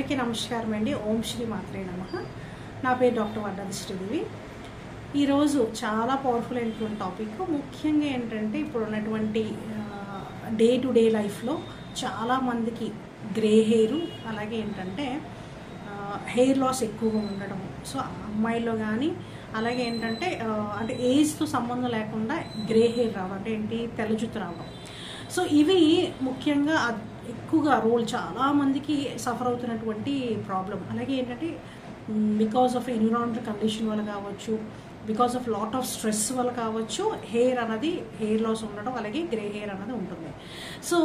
అందరికీ నమస్కారం అండి. ఓం శ్రీ మాత్రే నమః. నా పేరు డాక్టర్ వడ్డాది శ్రీదేవి. ఈరోజు చాలా పవర్ఫుల్ అయినటువంటి టాపిక్. ముఖ్యంగా ఏంటంటే ఇప్పుడు ఉన్నటువంటి డే టు డే లైఫ్లో చాలామందికి గ్రే హెయిర్, అలాగే ఏంటంటే హెయిర్ లాస్ ఎక్కువగా ఉండడం. సో అమ్మాయిల్లో కానీ అలాగే ఏంటంటే అంటే ఏజ్తో సంబంధం లేకుండా గ్రే హెయిర్ రావడం, అంటే ఏంటి తెల్ల జుట్టు రావడం. సో ఇవి ముఖ్యంగా ఎక్కువగా రోల్ చాలామందికి సఫర్ అవుతున్నటువంటి ప్రాబ్లం. అలాగే ఏంటంటే బికాస్ ఆఫ్ ఎన్విరాన్మెంటల్ కండిషన్ వల్ల కావచ్చు, because of lot of stress వల్ల కావచ్చు, హెయిర్ లాస్ ఉండడం, అలాగే గ్రే హెయిర్ అనేది ఉంటుంది. సో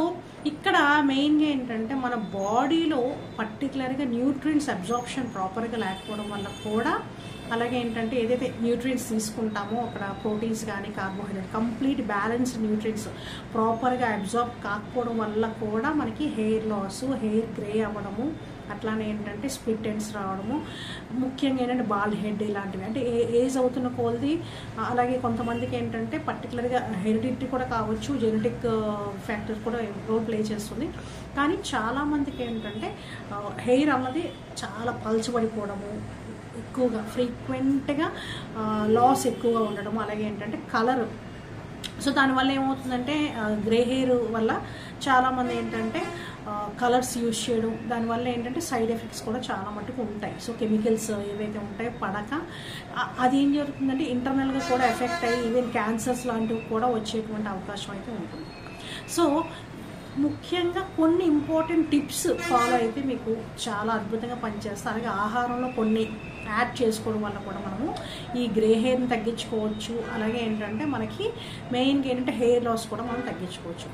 ఇక్కడ మెయిన్గా ఏంటంటే మన బాడీలో పర్టికులర్గా న్యూట్రియంట్స్ అబ్జార్ప్షన్ ప్రాపర్గా లేకపోవడం వల్ల కూడా, అలాగే ఏంటంటే ఏదైతే న్యూట్రియంట్స్ తీసుకుంటామో అక్కడ ప్రోటీన్స్ కానీ కార్బోహైడ్రేట్ కంప్లీట్ బ్యాలెన్స్డ్ న్యూట్రియంట్స్ ప్రాపర్గా అబ్జార్బ్ కాకపోవడం వల్ల కూడా మనకి హెయిర్ లాస్, హెయిర్ గ్రే అవ్వడము, అట్లానే ఏంటంటే స్ప్లిట్ ఎండ్స్ రావడము, ముఖ్యంగా ఏంటంటే బాల్డ్ హెడ్ ఇలాంటివి. అంటే ఏజ్ అవుతున్న కొలది, అలాగే కొంతమందికి ఏంటంటే పర్టికులర్గా హెరిడిటీ కూడా కావచ్చు, జెనెటిక్ ఫ్యాక్టర్ కూడా రోల్ ప్లే చేస్తుంది. కానీ చాలామందికి ఏంటంటే హెయిర్ అన్నది చాలా పల్చబడిపోవడము, ఎక్కువగా ఫ్రీక్వెంట్గా లాస్ ఎక్కువగా ఉండడం, అలాగే ఏంటంటే కలర్. సో దానివల్ల ఏమవుతుందంటే గ్రే హెయిర్ వల్ల చాలామంది ఏంటంటే కలర్స్ యూజ్ చేయడం, దానివల్ల ఏంటంటే సైడ్ ఎఫెక్ట్స్ కూడా చాలా మటుకు ఉంటాయి. సో కెమికల్స్ ఏవైతే ఉంటాయో పడక అది ఏం జరుగుతుందంటే ఇంటర్నల్గా కూడా ఎఫెక్ట్ అయ్యి ఈవెన్ క్యాన్సర్స్ లాంటివి కూడా వచ్చేటువంటి అవకాశం అయితే ఉంటుంది. సో ముఖ్యంగా కొన్ని ఇంపార్టెంట్ టిప్స్ ఫాలో అయితే మీకు చాలా అద్భుతంగా పనిచేస్తారు. అలాగే ఆహారంలో కొన్ని యాడ్ చేసుకోవడం వల్ల కూడా మనము ఈ గ్రే హెయిర్ని తగ్గించుకోవచ్చు. అలాగే ఏంటంటే మనకి మెయిన్గా ఏంటంటే హెయిర్ లాస్ కూడా మనం తగ్గించుకోవచ్చు.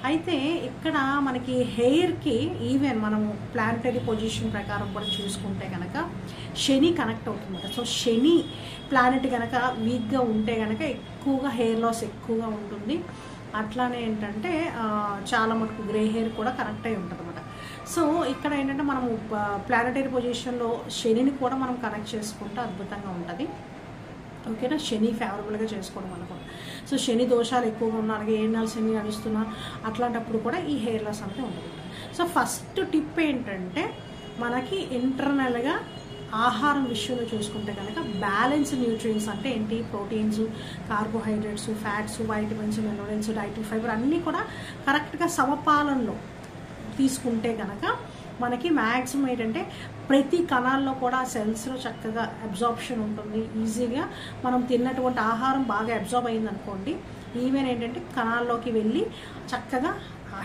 అయితే ఇక్కడ మనకి హెయిర్కి ఈవెన్ మనము ప్లానటరీ పొజిషన్ ప్రకారం కూడా చూసుకుంటే కనుక శని కనెక్ట్ అవుతుందన్నమాట. సో శని ప్లానెట్ కనుక వీక్గా ఉంటే కనుక ఎక్కువగా హెయిర్ లాస్ ఎక్కువగా ఉంటుంది. అట్లానే ఏంటంటే చాలా మటుకు గ్రే హెయిర్ కూడా కనెక్ట్ అయి ఉంటుంది అన్నమాట. సో ఇక్కడ ఏంటంటే మనము ప్లానటరీ పొజిషన్లో శనిని కూడా మనం కనెక్ట్ చేసుకుంటే అద్భుతంగా ఉంటుంది. ఓకేనా, శని ఫేవరబుల్గా చేసుకోవడం వల్ల కూడా. సో శని దోషాలు ఎక్కువగా ఉన్నా, అలాగే ఏనాలు శని నడుస్తున్నా, అట్లాంటప్పుడు కూడా ఈ హెయిర్ లాస్ అంతే ఉంటుంది. సో ఫస్ట్ టిప్ ఏంటంటే మనకి ఇంటర్నల్గా ఆహారం విషయంలో చూసుకుంటే కనుక బ్యాలెన్స్ న్యూట్రియంట్స్ అంటే ఏంటి, proteins, carbohydrates, fats, vitamins, minerals, dietary fibre అన్నీ కూడా కరెక్ట్గా సమపాలనలో తీసుకుంటే కనుక మనకి మ్యాక్సిమం ఏంటంటే ప్రతి కణాల్లో కూడా సెల్స్లో చక్కగా అబ్జార్ప్షన్ ఉంటుంది. ఈజీగా మనం తిన్నటువంటి ఆహారం బాగా అబ్జార్బ్ అయిందనుకోండి, ఈవెన్ ఏంటంటే కణాల్లోకి వెళ్ళి చక్కగా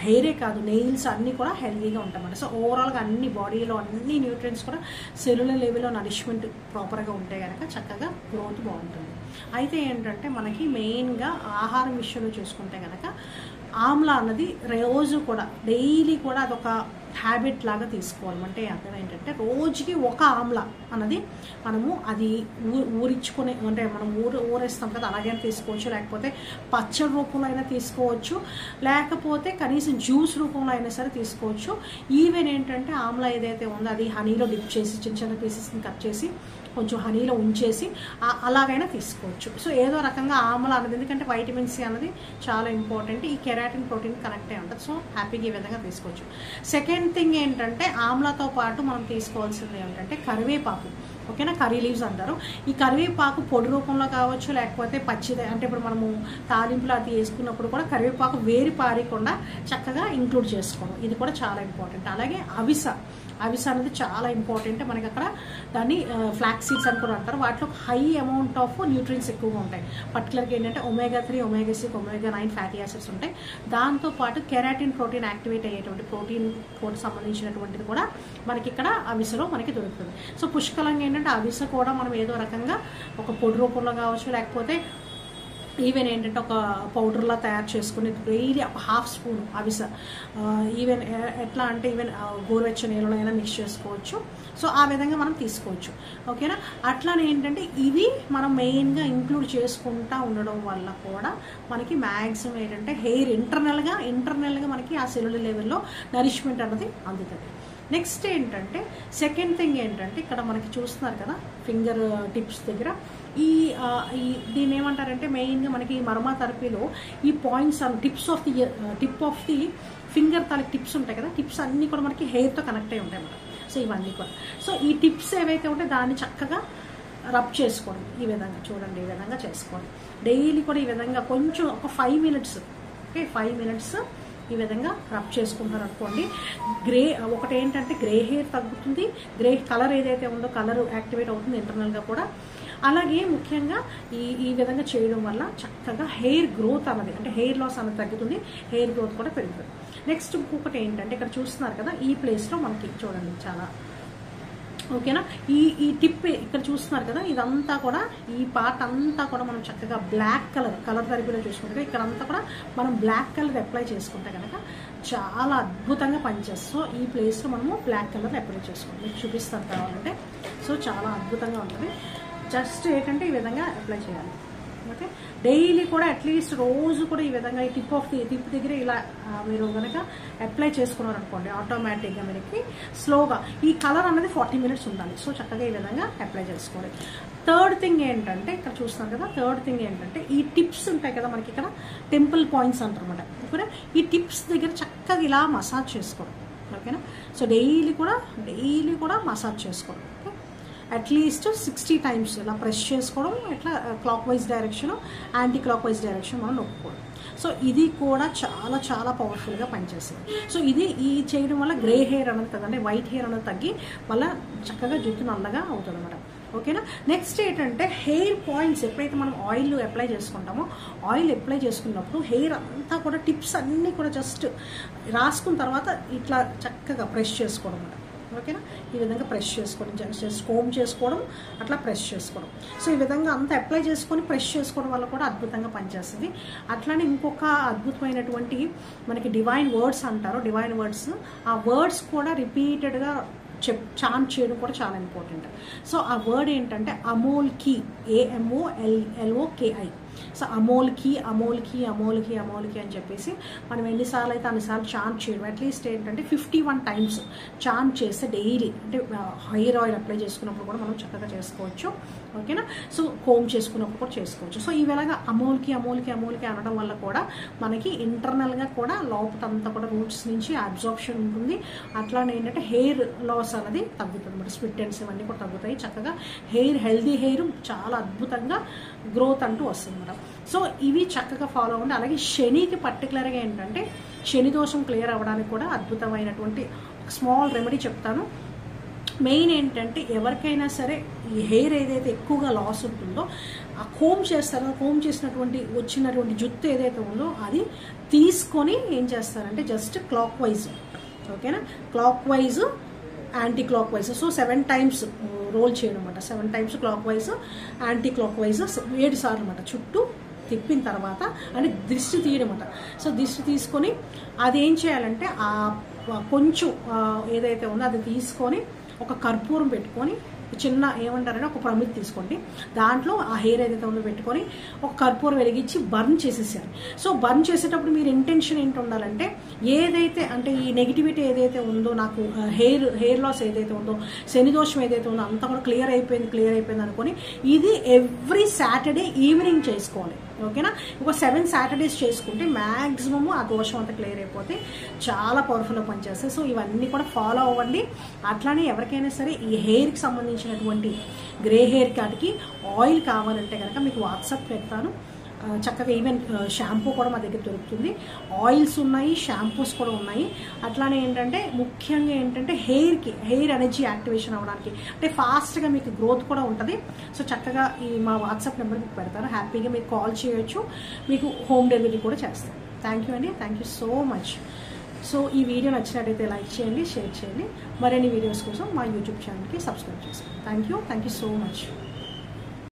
హెయిరే కాదు నెయిల్స్ అన్నీ కూడా హెల్తీగా ఉంటాయన్నమాట. సో ఓవరాల్గా అన్ని బాడీలో అన్ని న్యూట్రియంట్స్ కూడా సెల్యులర్ లెవెల్లో నరిష్మెంట్ ప్రాపర్గా ఉంటే కనుక చక్కగా గ్రోత్ బాగుంటుంది. అయితే ఏంటంటే మనకి మెయిన్గా ఆహారం విషయంలో చూసుకుంటే కనుక ఆమ్లా అన్నది రోజు కూడా డైలీ కూడా అదొక హ్యాబిట్ లాగా తీసుకోవాలి. అంటే అర్థం ఏంటంటే రోజుకి ఒక ఆమ్లా అన్నది మనము అది ఊరించుకొని, అంటే మనం ఊరేస్తాం కదా, అలాగైనా తీసుకోవచ్చు, లేకపోతే పచ్చడి రూపంలో అయినా తీసుకోవచ్చు, లేకపోతే కనీసం జ్యూస్ రూపంలో అయినా సరే తీసుకోవచ్చు. ఈవెన్ ఏంటంటే ఆమ్లా ఏదైతే ఉందో అది హనీలో డిప్ చేసి చిన్న చిన్న పీసెస్ని కట్ చేసి కొంచెం హనీలో ఉంచేసి అలాగైనా తీసుకోవచ్చు. సో ఏదో రకంగా ఆమ్లా అన్నది, ఎందుకంటే వైటమిన్ సి అన్నది చాలా ఇంపార్టెంట్, ఈ కెరాటిన్ ప్రోటీన్ కనెక్ట్ అయి ఉంటుంది. సో హ్యాపీగా ఈ విధంగా తీసుకోవచ్చు. సెకండ్ థింగ్ ఏంటంటే ఆమ్లాతో పాటు మనం తీసుకోవాల్సింది ఏంటంటే కరివేపాకు. ఓకేనా, కర్రీ లీవ్స్ అంటారు. ఈ కరివేపాకు పొడి రూపంలో కావచ్చు, లేకపోతే పచ్చిదే, అంటే ఇప్పుడు మనము తాలింపులు అది వేసుకున్నప్పుడు కూడా కరివేపాకు వేరి పారకుండా చక్కగా ఇంక్లూడ్ చేసుకోవడం, ఇది కూడా చాలా ఇంపార్టెంట్. అలాగే అవిస అనేది చాలా ఇంపార్టెంట్. మనకి అక్కడ దాన్ని ఫ్లాక్స్ సీడ్స్ అని కూడా అంటారు. వాటిలో హై అమౌంట్ ఆఫ్ న్యూట్రియంట్స్ ఎక్కువగా ఉంటాయి. పర్టికులర్గా ఏంటంటే omega-3, omega-6, omega-9 fatty acids ఉంటాయి. దాంతోపాటు కెరాటిన్ ప్రోటీన్ యాక్టివేట్ అయ్యేటువంటి ప్రోటీన్ కూడా సంబంధించినటువంటిది కూడా మనకి ఇక్కడ అవిసలో మనకి దొరుకుతుంది. సో పుష్కలంగా ఏంటంటే అవిస కూడా మనం ఏదో రకంగా ఒక పొడి రూపంలో కావచ్చు, లేకపోతే ఈవెన్ ఏంటంటే ఒక పౌడర్లా తయారు చేసుకుని డైలీ ఒక హాఫ్ స్పూన్ అవిస, ఈవెన్ ఎట్లా అంటే ఈవెన్ గోరువెచ్చని నీళ్ళలో అయినా మిక్స్ చేసుకోవచ్చు. సో ఆ విధంగా మనం తీసుకోవచ్చు. ఓకేనా, అట్లానే ఏంటంటే ఇవి మనం మెయిన్గా ఇంక్లూడ్ చేసుకుంటూ ఉండడం వల్ల కూడా మనకి మ్యాక్సిమం ఏంటంటే హెయిర్ ఇంటర్నల్గా మనకి ఆ సెల్యులర్ లెవెల్లో నరిష్మెంట్ అన్నది అందుతుంది. నెక్స్ట్ ఏంటంటే సెకండ్ థింగ్ ఏంటంటే ఇక్కడ మనకి చూస్తున్నారు కదా ఫింగర్ టిప్స్ దగ్గర దీన్ని ఏమంటారంటే మెయిన్గా మనకి మర్మా థెరపీలో ఈ points tip of the finger తాలూకు టిప్స్ ఉంటాయి కదా, టిప్స్ అన్నీ కూడా మనకి హెయిర్తో కనెక్ట్ అయి ఉంటాయి అన్నమాట. సో ఇవన్నీ కూడా. సో ఈ టిప్స్ ఏవైతే ఉంటే దాన్ని చక్కగా రబ్ చేసుకోవడం, ఈ విధంగా చూడండి, ఈ విధంగా చేసుకోండి. డైలీ కూడా ఈ విధంగా కొంచెం ఒక 5 మినిట్స్, ఓకే, 5 మినిట్స్ ఈ విధంగా రబ్ చేసుకుంటారు అనుకోండి. ఒకటి ఏంటంటే గ్రే హెయిర్ తగ్గుతుంది, గ్రే కలర్ ఏదైతే ఉందో కలర్ యాక్టివేట్ అవుతుంది ఇంటర్నల్గా కూడా. అలాగే ముఖ్యంగా ఈ విధంగా చేయడం వల్ల చక్కగా హెయిర్ గ్రోత్ అన్నది, అంటే హెయిర్ లాస్ అన్నది తగ్గుతుంది, హెయిర్ గ్రోత్ కూడా పెరుగుతుంది. నెక్స్ట్ ఇంకొకటి ఏంటంటే ఇక్కడ చూస్తున్నారు కదా, ఈ ప్లేస్లో మనకి చూడండి చాలా ఓకేనా, ఈ టిప్ ఇక్కడ చూస్తున్నారు కదా, ఇదంతా కూడా ఈ పార్ట్ అంతా కూడా మనం చక్కగా బ్లాక్ కలర్ థెరపీలో చూసుకుంటే ఇక్కడ అంతా కూడా మనం బ్లాక్ కలర్ అప్లై చేసుకుంటే కనుక చాలా అద్భుతంగా పనిచేస్తుంది. సో ఈ ప్లేస్లో మనము బ్లాక్ కలర్ అప్లై చేసుకోండి, మీకు చూపిస్తాను కావాలంటే. సో చాలా అద్భుతంగా ఉంటుంది. జస్ట్ ఏంటంటే ఈ విధంగా అప్లై చేయాలి, ఓకే. డైలీ కూడా అట్లీస్ట్ రోజు కూడా ఈ విధంగా ఈ టిప్ దగ్గర ఇలా మీరు కనుక అప్లై చేసుకున్నారు అనుకోండి, ఆటోమేటిక్గా మనకి స్లోగా ఈ కలర్ అనేది 40 మినిట్స్ ఉండాలి. సో చక్కగా ఈ విధంగా అప్లై చేసుకోవాలి. థర్డ్ థింగ్ ఏంటంటే ఇక్కడ చూస్తున్నారు కదా, థర్డ్ థింగ్ ఏంటంటే ఈ టిప్స్ ఉంటాయి కదా మనకి ఇక్కడ టెంపుల్ పాయింట్స్ అంటారన్నమాట, ఓకేనా. ఈ టిప్స్ దగ్గర చక్కగా ఇలా మసాజ్ చేసుకోవడం, ఓకేనా. సో డైలీ కూడా మసాజ్ చేసుకోవడం, ఓకే. అట్లీస్ట్ 60 టైమ్స్ ఇలా ప్రెస్ చేసుకోవడం, ఇట్లా clock wise direction, anti clock wise direction మనం నొక్కుకోవడం. సో ఇది కూడా చాలా చాలా పవర్ఫుల్గా పనిచేస్తుంది. సో ఈ చేయడం వల్ల గ్రే హెయిర్ అనేది తగ్గ, అంటే వైట్ హెయిర్ అనేది తగ్గి మళ్ళీ చక్కగా జుట్టు నల్లగా అవుతుంది అన్నమాట, ఓకేనా. నెక్స్ట్ ఏంటంటే హెయిర్ పాయింట్స్ ఎప్పుడైతే మనం ఆయిల్ అప్లై చేసుకుంటామో, ఆయిల్ అప్లై చేసుకున్నప్పుడు హెయిర్ అంతా కూడా టిప్స్ అన్నీ కూడా జస్ట్ రాసుకున్న తర్వాత ఇట్లా చక్కగా ప్రెస్ చేసుకోవడం అన్నమాట, ఓకేనా. ఈ విధంగా ప్రెస్ చేసుకోవడం, జస్ట్ కోమ్ చేసుకోవడం, అట్లా ప్రెస్ చేసుకోవడం. సో ఈ విధంగా అంతా అప్లై చేసుకొని ప్రెస్ చేసుకోవడం వల్ల కూడా అద్భుతంగా పనిచేస్తుంది. అట్లానే ఇంకొక అద్భుతమైనటువంటి మనకి డివైన్ వర్డ్స్ అంటారు, డివైన్ వర్డ్స్, ఆ వర్డ్స్ కూడా రిపీటెడ్గా చాంట్ చేయడం కూడా చాలా ఇంపార్టెంట్. సో ఆ వర్డ్ ఏంటంటే అమోల్కి, AMOLLOKI. సో అమోల్కి అని చెప్పేసి మనం ఎన్నిసార్లు అయితే అన్నిసార్లు చాంట్ చేయడం, అట్లీస్ట్ ఏంటంటే 51 టైమ్స్ చాంట్ చేస్తే డైలీ, అంటే హెయిర్ ఆయిల్ అప్లై చేసుకున్నప్పుడు కూడా మనం చక్కగా చేసుకోవచ్చు, ఓకేనా. సో కోమ్ చేసుకున్నప్పుడు కూడా చేసుకోవచ్చు. సో ఇలాగా అమోల్కి అనడం వల్ల కూడా మనకి ఇంటర్నల్గా కూడా లోపలంతా కూడా రూట్స్ నుంచి అబ్జార్ప్షన్ ఉంటుంది. అట్లానే ఏంటంటే హెయిర్ లాస్ అనేది తగ్గుతుంది అన్నమాట, స్ప్లిట్ ఎండ్స్ ఇవన్నీ కూడా తగ్గుతాయి. చక్కగా హెల్దీ హెయిర్ చాలా అద్భుతంగా గ్రోత్ అంటూ వస్తుంది అన్నమాట. సో ఇవి చక్కగా ఫాలో అవ్వండి. అలాగే శనికి పర్టికులర్గా ఏంటంటే శని దోషం క్లియర్ అవ్వడానికి కూడా అద్భుతమైనటువంటి స్మాల్ రెమెడీ చెప్తాను. మెయిన్ ఏంటంటే ఎవరికైనా సరే ఈ హెయిర్ ఏదైతే ఎక్కువగా లాస్ ఉంటుందో, ఆ కోమ్ చేస్తారో, కోమ్ చేసినటువంటి వచ్చినటువంటి జుట్టు ఏదైతే ఉందో అది తీసుకొని ఏం చేస్తారంటే జస్ట్ క్లాక్ వైజ్, ఓకేనా, clockwise, anticlockwise. So 7 times roll చేయడం అనమాట, 7 times clockwise, anticlockwise 7 సార్లు అనమాట. చుట్టూ తిప్పిన తర్వాత అంటే దిష్టి తీయడం అనమాట. సో దిష్టి తీసుకొని అది ఏం చేయాలంటే ఆ కొంచెం ఏదైతే ఉందో అది తీసుకొని ఒక కర్పూరం పెట్టుకొని, చిన్న ఏమంటారంటే ఒక ప్రమిది తీసుకోండి, దాంట్లో ఆ హెయిర్ ఏదైతే ఉందో పెట్టుకొని ఒక కర్పూరం వెలిగించి బర్న్ చేసేసారు. సో బర్న్ చేసేటప్పుడు మీరు ఇంటెన్షన్ ఏంటి ఉండాలంటే, ఏదైతే అంటే ఈ నెగిటివిటీ ఏదైతే ఉందో, నాకు హెయిర్ లాస్ ఏదైతే ఉందో, శని దోషం ఏదైతే ఉందో అంతా కూడా క్లియర్ అయిపోయింది అనుకొని ఇది ఎవ్రీ సాటర్డే ఈవినింగ్ చేసుకోవాలి, ఓకేనా. ఒక 7 సాటర్డేస్ చేసుకుంటే మ్యాక్సిమము ఆ దోషం అంతా క్లియర్ అయిపోతే చాలా పవర్ఫుల్గా పనిచేస్తాయి. సో ఇవన్నీ కూడా ఫాలో అవ్వండి. అట్లానే ఎవరికైనా సరే ఈ హెయిర్కి సంబంధించినటువంటి గ్రే హెయిర్ కాటికి ఆయిల్ కావాలంటే కనుక మీకు వాట్సాప్ పెడతాను. చక్కగా ఈవెన్ షాంపూ కూడా మా దగ్గర దొరుకుతుంది, ఆయిల్స్ ఉన్నాయి, షాంపూస్ కూడా ఉన్నాయి. అట్లానే ఏంటంటే ముఖ్యంగా ఏంటంటే హెయిర్ ఎనర్జీ యాక్టివేషన్ అవ్వడానికి, అంటే ఫాస్ట్గా మీకు గ్రోత్ కూడా ఉంటుంది. సో చక్కగా మా వాట్సాప్ నెంబర్ మీకు పెడతాను, హ్యాపీగా మీకు కాల్ చేయొచ్చు, మీకు హోమ్ డెలివరీ కూడా చేస్తాను. థ్యాంక్ యూ అండి, thank you so much. So ఈ వీడియో నచ్చినట్టయితే లైక్ చేయండి, షేర్ చేయండి. మరిన్ని వీడియోస్ కోసం మా యూట్యూబ్ ఛానల్కి సబ్స్క్రైబ్ చేసుకోండి. Thank you so much.